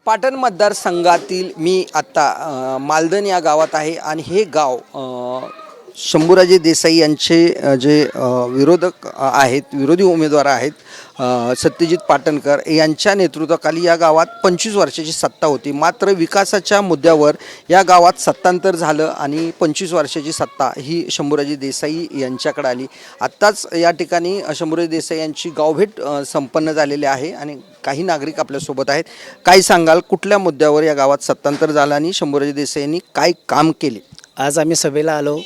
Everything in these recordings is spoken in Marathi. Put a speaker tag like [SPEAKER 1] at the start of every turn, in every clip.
[SPEAKER 1] पाटण मतदारसंघातील मी आत्ता मालदण या गावात आहे आणि हे गाव शंभूराजे देसाई यांचे जे विरोधक आहेत, विरोधी उमेदवार आहेत, सत्यजित पाटणकर यांच्या नेतृत्वाखाली या गावात 25 वर्षाची सत्ता होती. मात्र विकासाच्या मुद्द्यावर या गावात सत्तांतर झालं आणि 25 वर्षाची सत्ता ही शंभूराजे देसाई यांच्याकडे आली. आत्ताच या ठिकाणी शंभूराजे देसाई यांची गावभेट संपन्न झालेली आहे आणि काही नागरिक आपल्यासोबत आहेत. काय सांगाल, कुठल्या मुद्द्यावर या गावात सत्तांतर झालं आणि शंभूराजे देसाई यांनी काय काम केले?
[SPEAKER 2] आज आम्ही सभेला आलो.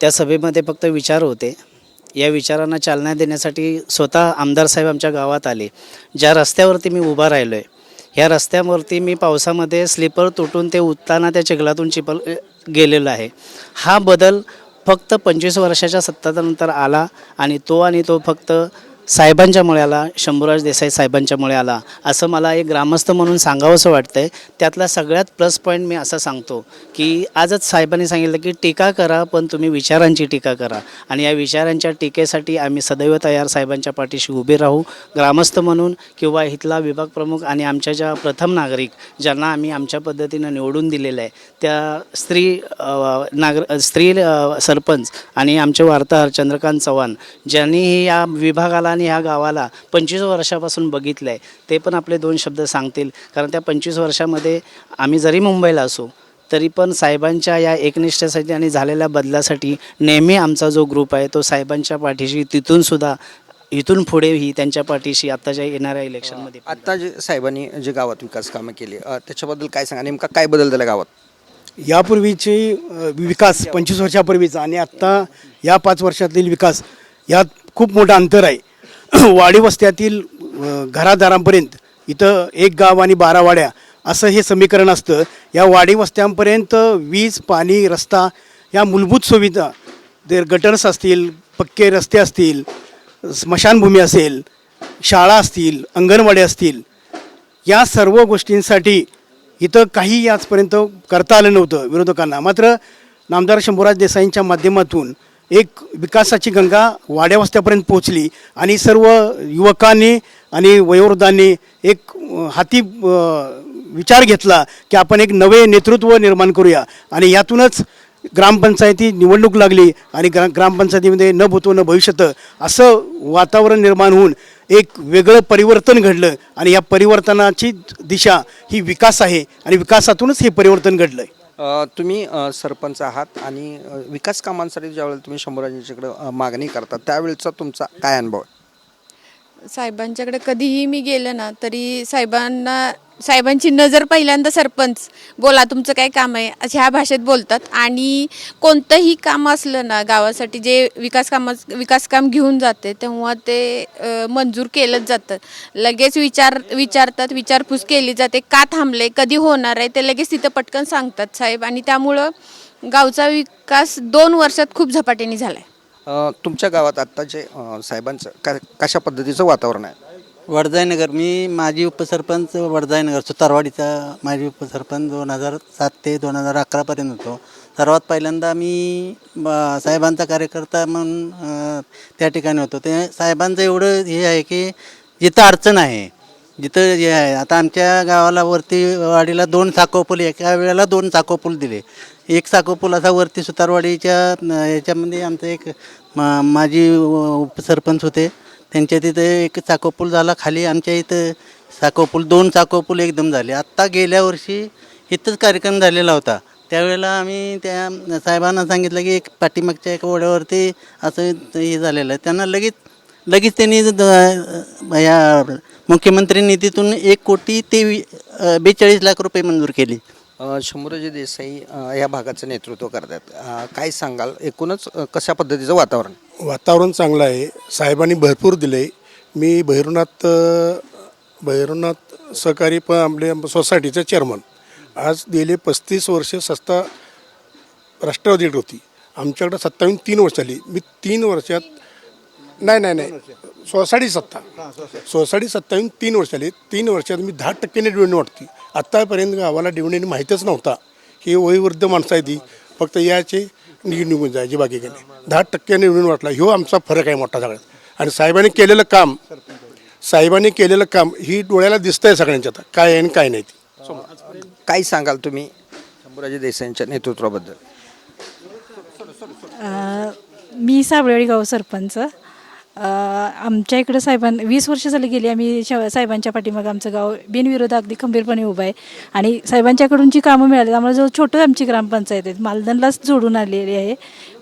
[SPEAKER 2] त्या सभेमध्ये फक्त विचार होते. या विचारांना चालना देण्यासाठी स्वतः आमदार साहेब आमच्या गावात आले. ज्या रस्त्यावरती मी उभा राहिलो आहे, ह्या रस्त्यावरती मी पावसामध्ये स्लीपर तुटून ते उठताना त्या चिखलातून गेलेलो आहे. हा बदल फक्त 25 वर्षाच्या सत्तानंतर आला आणि तो फक्त साहेबांच्यामुळे आला, शंभूराज देसाई साहेबांच्यामुळे आला, असं मला एक ग्रामस्थ म्हणून सांगावंसं वाटतं आहे. त्यातला सगळ्यात प्लस पॉईंट मी असं सांगतो की आजच साहेबांनी सांगितलं की टीका करा, पण तुम्ही विचारांची टीका करा. आणि या विचारांच्या टीकेसाठी आम्ही सदैव तयार, साहेबांच्या पाठीशी उभे राहू, ग्रामस्थ म्हणून किंवा इथला विभाग प्रमुख आणि आमच्या ज्या प्रथम नागरिक ज्यांना आम्ही आमच्या पद्धतीनं निवडून दिलेलं आहे, त्या स्त्री सरपंच आणि आमचे वार्ताहर चंद्रकांत चव्हाण ज्यांनी या विभागाला आणि ह्या गावाला 25 वर्षापासून बघितलं आहे, ते पण आपले 2 शब्द सांगतील. कारण त्या 25 वर्षामध्ये आम्ही जरी मुंबईला असू तरी पण साहेबांच्या या एकनिष्ठेसाठी आणि झालेल्या बदलासाठी नेहमी आमचा जो ग्रुप आहे तो साहेबांच्या पाठीशी, इथून पुढेही त्यांच्या पाठीशी आत्ताच्या येणाऱ्या इलेक्शनमध्ये.
[SPEAKER 1] आत्ता जे साहेबांनी जे गावात विकास कामं केली त्याच्याबद्दल काय सांगा, नेमका काय बदल झाला गावात?
[SPEAKER 3] यापूर्वीची विकास 25 वर्षापूर्वीचा आणि आत्ता या 5 वर्षातील विकास यात खूप मोठं अंतर आहे. वाडी वस्त्यातील घरादारांपर्यंत इथं 1 गाव आणि 12 वाड्या असं हे समीकरण असतं. या वाडी वस्त्यांपर्यंत वीज, पाणी, रस्ता या मूलभूत सुविधा, जर गटर्स असतील, पक्के रस्ते असतील, स्मशानभूमी असेल, शाळा असतील, अंगणवाडी असतील, या सर्व गोष्टींसाठी इथं काही आजपर्यंत करता आलं नव्हतं विरोधकांना. मात्र नामदार शंभूराज देसाईंच्या माध्यमातून एक विकासाची गंगा वाड्या वस्त्यापर्यंत पोहोचली आणि सर्व युवकांनी आणि वयोवृद्धांनी एक हाती विचार घेतला की आपण एक नवे नेतृत्व निर्माण करूया. आणि यातूनच ग्रामपंचायती निवडणूक लागली आणि ग्रामपंचायतीमध्ये न भूतो न भविष्यत असं वातावरण निर्माण होऊन एक वेगळं परिवर्तन घडलं. आणि या परिवर्तनाची दिशा ही विकास आहे आणि विकासातूनच हे परिवर्तन घडलं आहे.
[SPEAKER 1] तुम्ही सरपंच आहात आणि विकास कामांसाठी ज्यावेळेला तुम्ही शंभूराजांच्याकडे मागणी करता त्यावेळेचा तुमचा काय अनुभव आहे?
[SPEAKER 4] साहेबांच्याकडे कधीही मी गेले ना तरी साहेबांची नजर पहिल्यांदा सरपंच बोला तुमचं काय काम आहे ह्या भाषेत बोलतात. आणि कोणतंही काम असलं ना गावासाठी जे विकास काम घेऊन जाते तेव्हा ते मंजूर केलंच जातं. लगेच विचारतात, विचारपूस केली जाते, का थांबले, कधी होणार आहे, ते लगेच तिथं पटकन सांगतात साहेब. आणि त्यामुळं गावचा विकास 2 वर्षात खूप झपाट्याने झाला आहे.
[SPEAKER 1] तुमच्या गावात आत्ता जे साहेबांचं कशा पद्धतीचं वातावरण आहे?
[SPEAKER 5] वडजाईनगर, मी माजी उपसरपंच वडजाईनगर सुतारवाडीचा माजी उपसरपंच 2007 ते 2011पर्यंत होतो. सर्वात पहिल्यांदा मी साहेबांचा कार्यकर्ता म्हणून त्या ठिकाणी होतो. ते साहेबांचं एवढं हे आहे की जिथं अडचण आहे, जिथं जे आहे, आता आमच्या गावाला वरती वाडीला 2 चाकोपूल, एका वेळेला 2 चाकोपूल दिले. एक चाकोपूल असा वरती सुतारवाडीच्या याच्यामध्ये आमचं एक माजी उपसरपंच होते, त्यांच्या तिथे एक चाकोपूल झाला. खाली आमच्या इथं चाकोपूल 2 चाकोपूल एकदम झाले. आत्ता गेल्या वर्षी इथंच कार्यक्रम झालेला होता. त्यावेळेला आम्ही त्या साहेबांना सांगितलं की एक पाठीमागच्या एका ओढ्यावरती असं हे झालेलं आहे. त्यांना लगेच त्यांनी या मुख्यमंत्री निधीतून 1,42,00,00,000 रुपये मंजूर केली.
[SPEAKER 1] शंभूराजे देसाई या भागाचं नेतृत्व करतात. काय सांगाल, एकूणच कशा पद्धतीचं
[SPEAKER 6] वातावरण चांगलं आहे. साहेबांनी भरपूर दिलं आहे. मी भैरवनाथ सहकारी पण आपले सोसायटीचं चेअरमन. आज गेले 35 वर्ष संस्था राष्ट्रवादीत होती. आमच्याकडं 3 वर्ष आली. मी 3 वर्षात नाही सोसायटी सत्ता 3 वर्ष आली. 3 वर्षात मी 10% डिव्हिडंड वाटते. आत्तापर्यंत गावाला डिव्हिडंड माहीतच नव्हता की वयोवृद्ध माणसं आहे ती फक्त याचे निघून जायचे, बाकी काही नाही. 10% डिव्हिडंड वाटला. ह्यो आमचा फरक आहे मोठा सगळ्यात. आणि साहेबांनी केलेलं काम साहेबांनी केलेलं काम ही डोळ्याला दिसतंय सगळ्यांच्या आता काय आहे आणि काय नाही ते.
[SPEAKER 1] काय सांगाल तुम्ही शंभूराजे देसाईंच्या नेतृत्वाबद्दल?
[SPEAKER 7] मी साबळेवाडी गाव सरपंच. आमच्या इकडं 20 वर्ष झाली गेली आम्ही साहेबांच्या पाठीमागं आमचं गाव बिनविरोध अगदी खंबीरपणे उभं आहे. आणि साहेबांच्याकडून जी कामं मिळाली आम्हाला जो छोटं आमची ग्रामपंचायत आहे मालदणलाच जोडून आलेली आहे.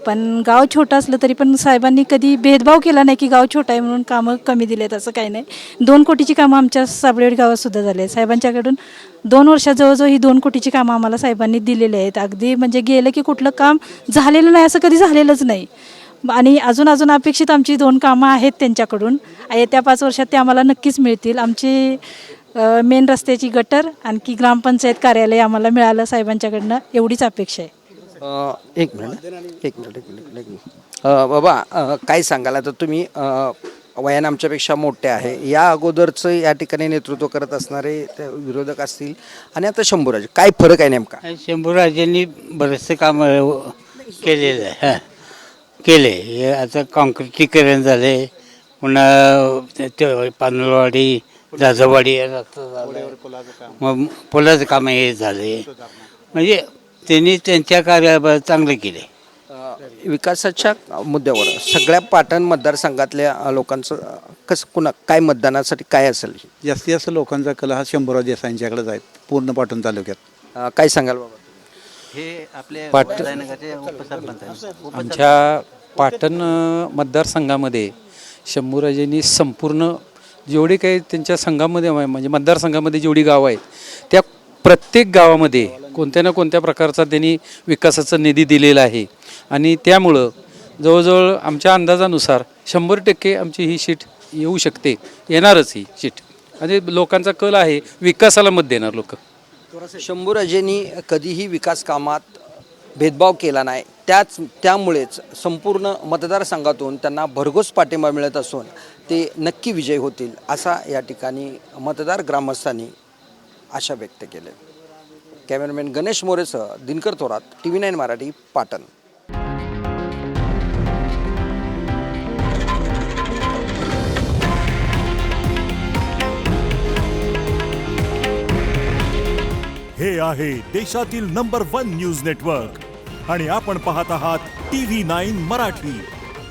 [SPEAKER 7] पण गाव छोटं असलं तरी पण साहेबांनी कधी भेदभाव केला नाही की गाव छोटं आहे म्हणून कामं कमी दिलेत असं काही नाही. 2 कोटीची कामं आमच्या साबळेवाडी गावात सुद्धा झाली आहेत. साहेबांच्याकडून 2 वर्षात जवळजवळ ही 2 कोटीची कामं आम्हाला साहेबांनी दिलेली आहेत. अगदी म्हणजे गेलं की कुठलं काम झालेलं नाही असं कधी झालेलंच नाही. आणि अजून अपेक्षित आमची 2 कामं आहेत त्यांच्याकडून. येत्या 5 वर्षात ते आम्हाला नक्कीच मिळतील. आमची मेन रस्त्याची गटर आणखी ग्रामपंचायत कार्यालय आम्हाला मिळालं साहेबांच्याकडनं एवढीच अपेक्षा आहे.
[SPEAKER 1] एक मिनिट. बाबा काय सांगाल आता तुम्ही वयानं आमच्यापेक्षा मोठे आहे. या अगोदरचं या ठिकाणी नेतृत्व करत असणारे ते विरोधक असतील आणि आता शंभूराजे काय फरक आहे नेमका?
[SPEAKER 5] शंभूराजेंनी बरेचसे काम केलेलं आहे. केले हे आता काँक्रिटीकरण झाले, पुन्हा पानोळवाडी जाधववाडी मग पुलाचं काम हे झाले. म्हणजे त्यांनी त्यांच्या कार्य चांगले केले.
[SPEAKER 1] विकासाच्या मुद्द्यावर सगळ्या पाटण मतदारसंघातल्या लोकांचं कसं काय मतदानासाठी काय असेल?
[SPEAKER 8] जास्तीत जास्त लोकांचा कल हा शंभूराज देसाईंच्याकडेच आहे पूर्ण पाटण तालुक्यात.
[SPEAKER 1] काय सांगाल बाबा?
[SPEAKER 5] हे आपले
[SPEAKER 9] आमच्या पाटण मतदारसंघामध्ये शंभूराजेंनी संपूर्ण जेवढे काही त्यांच्या संघामध्ये म्हणजे मतदारसंघामध्ये जेवढी गावं आहेत त्या प्रत्येक गावामध्ये कोणत्या ना कोणत्या प्रकारचा त्यांनी विकासाचा निधी दिलेला आहे. आणि त्यामुळं जवळजवळ आमच्या अंदाजानुसार 100% आमची ही सीट येऊ शकते, येणारच ही सीट. आणि लोकांचा कल आहे विकासाला मत देणार लोक.
[SPEAKER 1] शंभूराजेंनी कधीही विकास कामात भेदभाव केला नाही. त्यामुळेच संपूर्ण मतदारसंघातून त्यांना भरघोस पाठिंबा मिळत असून ते नक्की विजयी होतील असा या ठिकाणी मतदार ग्रामस्थांनी आशा व्यक्त केली. कॅमेरामॅन गणेश मोरेसह दिनकर थोरात, TV9 मराठी, पाटण.
[SPEAKER 10] हे आहे देशातील नंबर 1 न्यूज नेटवर्क आणि आपण पाहत आहात TV9 मराठी.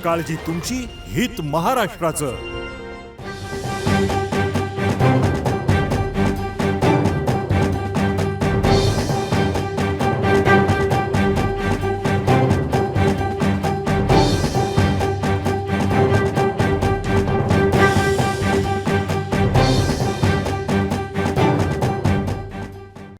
[SPEAKER 10] काळजी तुमची, हित महाराष्ट्राचं.